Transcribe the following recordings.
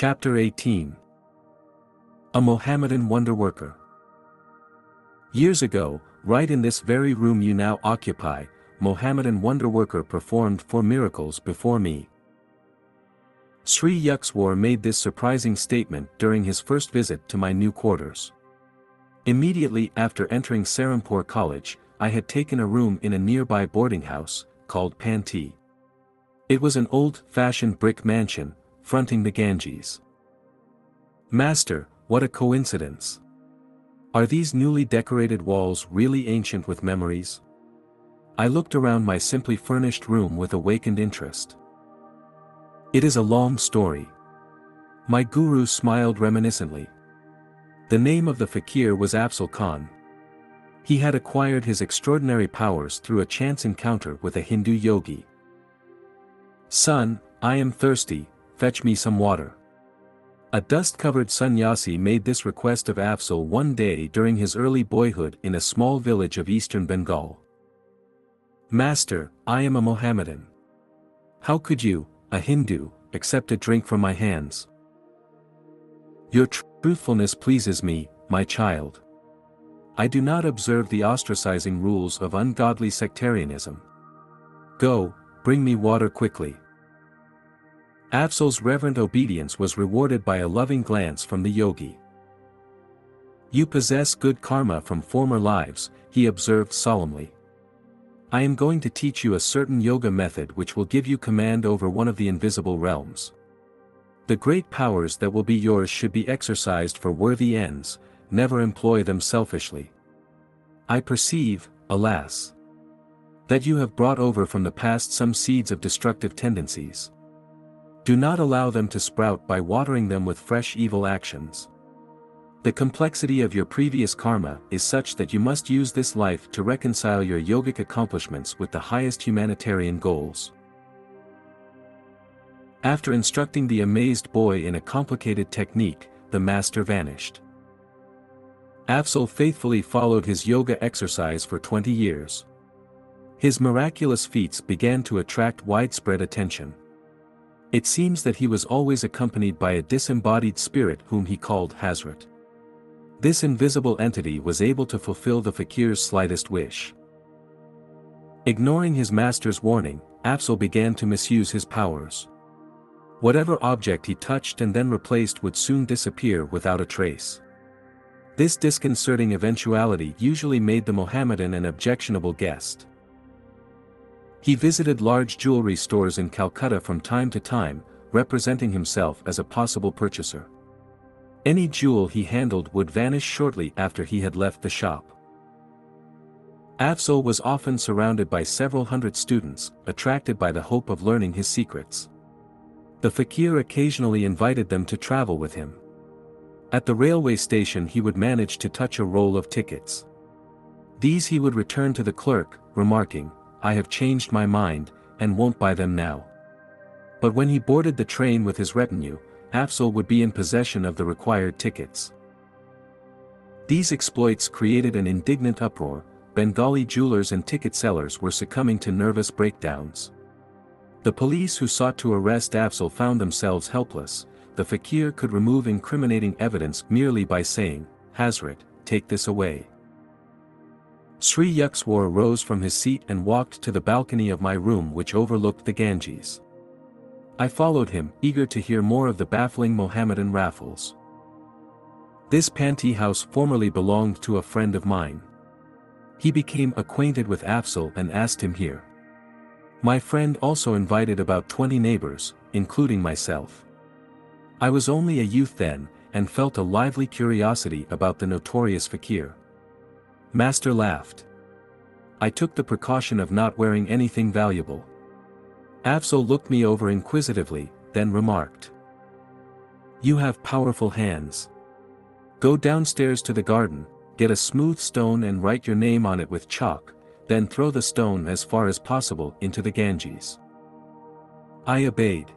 Chapter 18. A Mohammedan Wonder-Worker. Years ago, right in this very room you now occupy, Mohammedan Wonder-Worker performed 4 miracles before me. Sri Yuxwar made this surprising statement during his first visit to my new quarters. Immediately after entering Serampore College, I had taken a room in a nearby boarding house, called Panti. It was an old-fashioned brick mansion, fronting the Ganges. Master, what a coincidence! Are these newly decorated walls really ancient with memories? I looked around my simply furnished room with awakened interest. It is a long story. My guru smiled reminiscently. The name of the fakir was Afzal Khan. He had acquired his extraordinary powers through a chance encounter with a Hindu yogi. "Son, I am thirsty, fetch me some water." A dust-covered sannyasi made this request of Afzal one day during his early boyhood in a small village of eastern Bengal. "Master, I am a Mohammedan. How could you, a Hindu, accept a drink from my hands?" "Your truthfulness pleases me, my child. I do not observe the ostracizing rules of ungodly sectarianism. Go, bring me water quickly." Afzal's reverent obedience was rewarded by a loving glance from the yogi. "You possess good karma from former lives," he observed solemnly. "I am going to teach you a certain yoga method which will give you command over one of the invisible realms. The great powers that will be yours should be exercised for worthy ends, never employ them selfishly. I perceive, alas, that you have brought over from the past some seeds of destructive tendencies. Do not allow them to sprout by watering them with fresh evil actions. The complexity of your previous karma is such that you must use this life to reconcile your yogic accomplishments with the highest humanitarian goals." After instructing the amazed boy in a complicated technique, the master vanished. Afzal faithfully followed his yoga exercise for 20 years. His miraculous feats began to attract widespread attention. It seems that he was always accompanied by a disembodied spirit whom he called Hazrat. This invisible entity was able to fulfill the fakir's slightest wish. Ignoring his master's warning, Afzal began to misuse his powers. Whatever object he touched and then replaced would soon disappear without a trace. This disconcerting eventuality usually made the Mohammedan an objectionable guest. He visited large jewelry stores in Calcutta from time to time, representing himself as a possible purchaser. Any jewel he handled would vanish shortly after he had left the shop. Afzal was often surrounded by several hundred students, attracted by the hope of learning his secrets. The fakir occasionally invited them to travel with him. At the railway station he would manage to touch a roll of tickets. These he would return to the clerk, remarking, "I have changed my mind, and won't buy them now." But when he boarded the train with his retinue, Afzal would be in possession of the required tickets. These exploits created an indignant uproar. Bengali jewelers and ticket sellers were succumbing to nervous breakdowns. The police who sought to arrest Afzal found themselves helpless. The fakir could remove incriminating evidence merely by saying, "Hazrat, take this away." Sri Yuxwar rose from his seat and walked to the balcony of my room which overlooked the Ganges. I followed him, eager to hear more of the baffling Mohammedan raffles. This Panti house formerly belonged to a friend of mine. He became acquainted with Afzal and asked him here. My friend also invited about 20 neighbors, including myself. I was only a youth then, and felt a lively curiosity about the notorious fakir. Master laughed. I took the precaution of not wearing anything valuable. Afzal looked me over inquisitively, then remarked, "You have powerful hands. Go downstairs to the garden, get a smooth stone and write your name on it with chalk, then throw the stone as far as possible into the Ganges." I obeyed.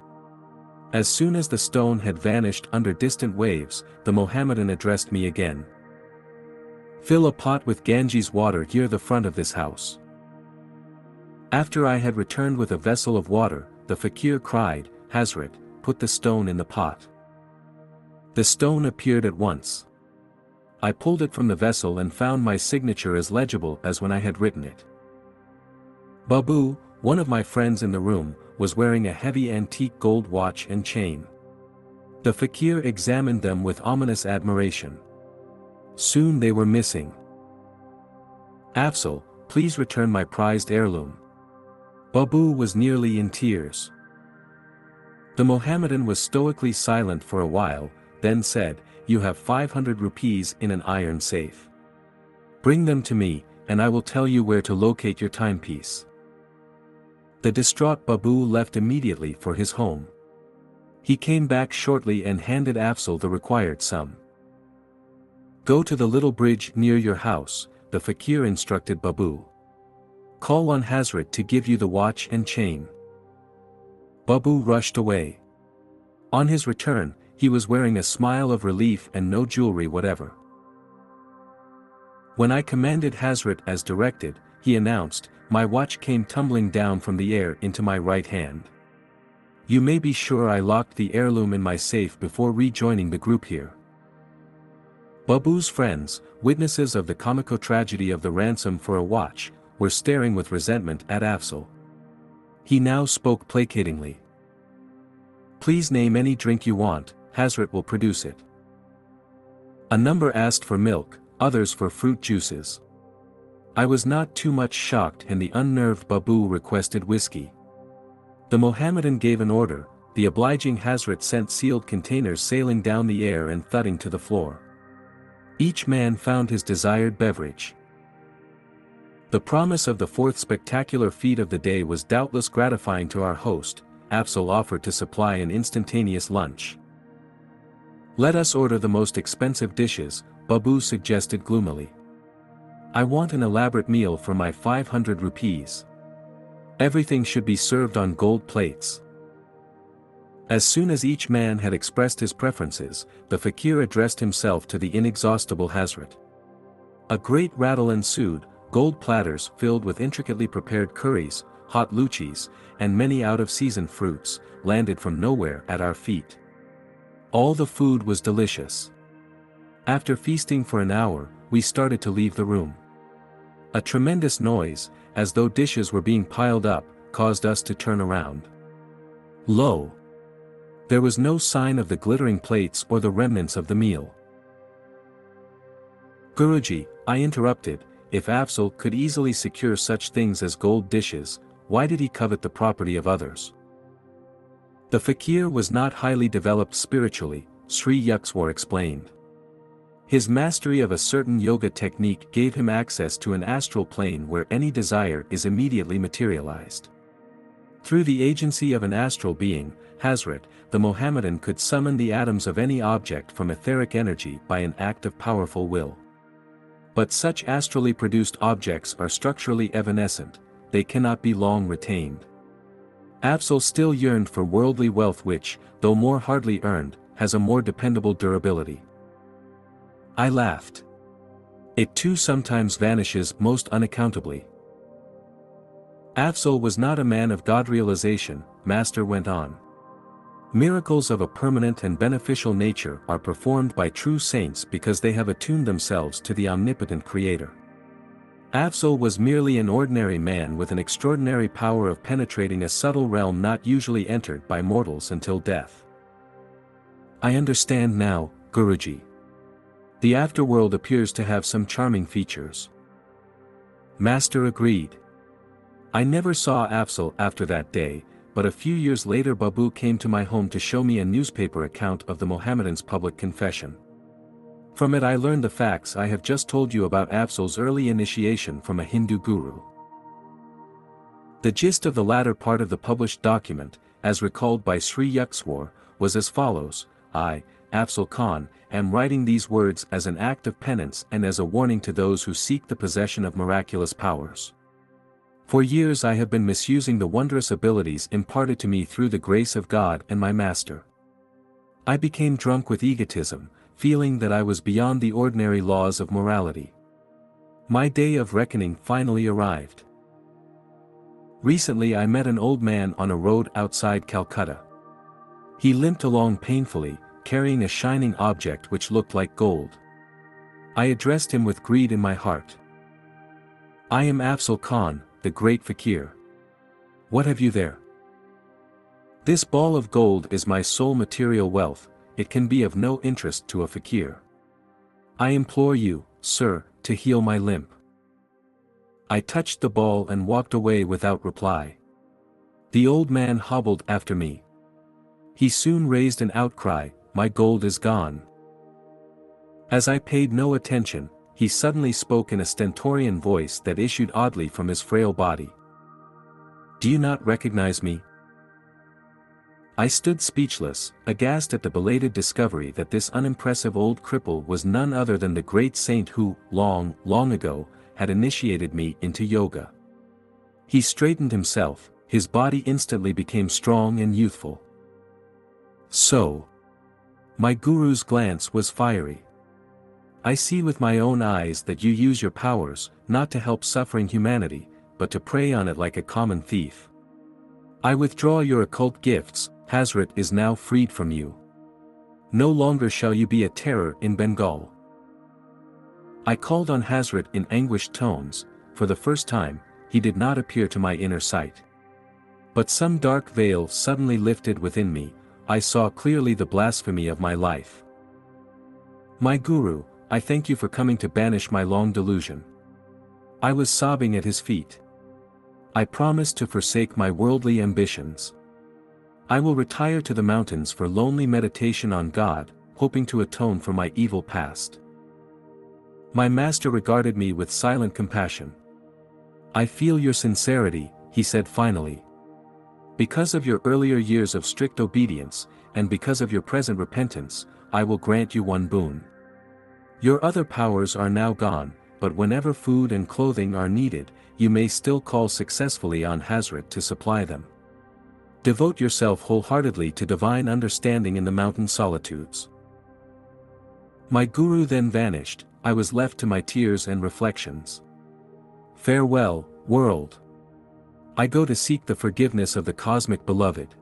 As soon as the stone had vanished under distant waves, the Mohammedan addressed me again. "Fill a pot with Ganges water near the front of this house." After I had returned with a vessel of water, the fakir cried, "Hazrat, put the stone in the pot." The stone appeared at once. I pulled it from the vessel and found my signature as legible as when I had written it. Babu, one of my friends in the room, was wearing a heavy antique gold watch and chain. The fakir examined them with ominous admiration. Soon they were missing. "Afzal, please return my prized heirloom." Babu was nearly in tears. The Mohammedan was stoically silent for a while, then said, "You have 500 rupees in an iron safe. Bring them to me, and I will tell you where to locate your timepiece." The distraught Babu left immediately for his home. He came back shortly and handed Afzal the required sum. "Go to the little bridge near your house," the fakir instructed Babu. "Call on Hazrat to give you the watch and chain." Babu rushed away. On his return, he was wearing a smile of relief and no jewelry whatever. When I commanded Hazrat as directed, he announced, "My watch came tumbling down from the air into my right hand. You may be sure I locked the heirloom in my safe before rejoining the group here." Babu's friends, witnesses of the comical tragedy of the ransom for a watch, were staring with resentment at Afzal. He now spoke placatingly. "Please name any drink you want, Hazrat will produce it." A number asked for milk, others for fruit juices. I was not too much shocked and the unnerved Babu requested whiskey. The Mohammedan gave an order, the obliging Hazrat sent sealed containers sailing down the air and thudding to the floor. Each man found his desired beverage. The promise of the fourth spectacular feat of the day was doubtless gratifying to our host. Afzal offered to supply an instantaneous lunch. "Let us order the most expensive dishes," Babu suggested gloomily. "I want an elaborate meal for my 500 rupees. Everything should be served on gold plates." As soon as each man had expressed his preferences, the fakir addressed himself to the inexhaustible Hazrat. A great rattle ensued, gold platters filled with intricately prepared curries, hot luchis, and many out-of-season fruits, landed from nowhere at our feet. All the food was delicious. After feasting for an hour, we started to leave the room. A tremendous noise, as though dishes were being piled up, caused us to turn around. Lo! There was no sign of the glittering plates or the remnants of the meal. "Guruji," I interrupted, "if Afzal could easily secure such things as gold dishes, why did he covet the property of others?" The fakir was not highly developed spiritually, Sri Yuxwar explained. His mastery of a certain yoga technique gave him access to an astral plane where any desire is immediately materialized. Through the agency of an astral being, Hazrat, the Mohammedan could summon the atoms of any object from etheric energy by an act of powerful will. But such astrally produced objects are structurally evanescent, they cannot be long retained. Afzal still yearned for worldly wealth which, though more hardly earned, has a more dependable durability. I laughed. It too sometimes vanishes most unaccountably. Afzal was not a man of God realization, Master went on. Miracles of a permanent and beneficial nature are performed by true saints because they have attuned themselves to the omnipotent Creator. Afzal was merely an ordinary man with an extraordinary power of penetrating a subtle realm not usually entered by mortals until death. "I understand now, Guruji. The afterworld appears to have some charming features." Master agreed. I never saw Afzal after that day, but a few years later Babu came to my home to show me a newspaper account of the Mohammedan's public confession. From it I learned the facts I have just told you about Afzal's early initiation from a Hindu guru. The gist of the latter part of the published document, as recalled by Sri Yuxwar, was as follows: "I, Afzal Khan, am writing these words as an act of penance and as a warning to those who seek the possession of miraculous powers. For years I have been misusing the wondrous abilities imparted to me through the grace of God and my Master. I became drunk with egotism, feeling that I was beyond the ordinary laws of morality. My day of reckoning finally arrived. Recently I met an old man on a road outside Calcutta. He limped along painfully, carrying a shining object which looked like gold. I addressed him with greed in my heart. I am Afzal Khan, the great fakir. What have you there? This ball of gold is my sole material wealth, it can be of no interest to a fakir. I implore you, sir, to heal my limp. I touched the ball and walked away without reply. The old man hobbled after me. He soon raised an outcry, my gold is gone. As I paid no attention, he suddenly spoke in a stentorian voice that issued oddly from his frail body. Do you not recognize me? I stood speechless, aghast at the belated discovery that this unimpressive old cripple was none other than the great saint who, long, long ago, had initiated me into yoga. He straightened himself, his body instantly became strong and youthful. So, my guru's glance was fiery. I see with my own eyes that you use your powers, not to help suffering humanity, but to prey on it like a common thief. I withdraw your occult gifts, Hazrat is now freed from you. No longer shall you be a terror in Bengal. I called on Hazrat in anguished tones. For the first time, he did not appear to my inner sight. But some dark veil suddenly lifted within me, I saw clearly the blasphemy of my life. My Guru, I thank you for coming to banish my long delusion. I was sobbing at his feet. I promised to forsake my worldly ambitions. I will retire to the mountains for lonely meditation on God, hoping to atone for my evil past. My master regarded me with silent compassion. I feel your sincerity, he said finally. Because of your earlier years of strict obedience, and because of your present repentance, I will grant you one boon. Your other powers are now gone, but whenever food and clothing are needed, you may still call successfully on Hazrat to supply them. Devote yourself wholeheartedly to divine understanding in the mountain solitudes. My Guru then vanished, I was left to my tears and reflections. Farewell, world. I go to seek the forgiveness of the cosmic beloved.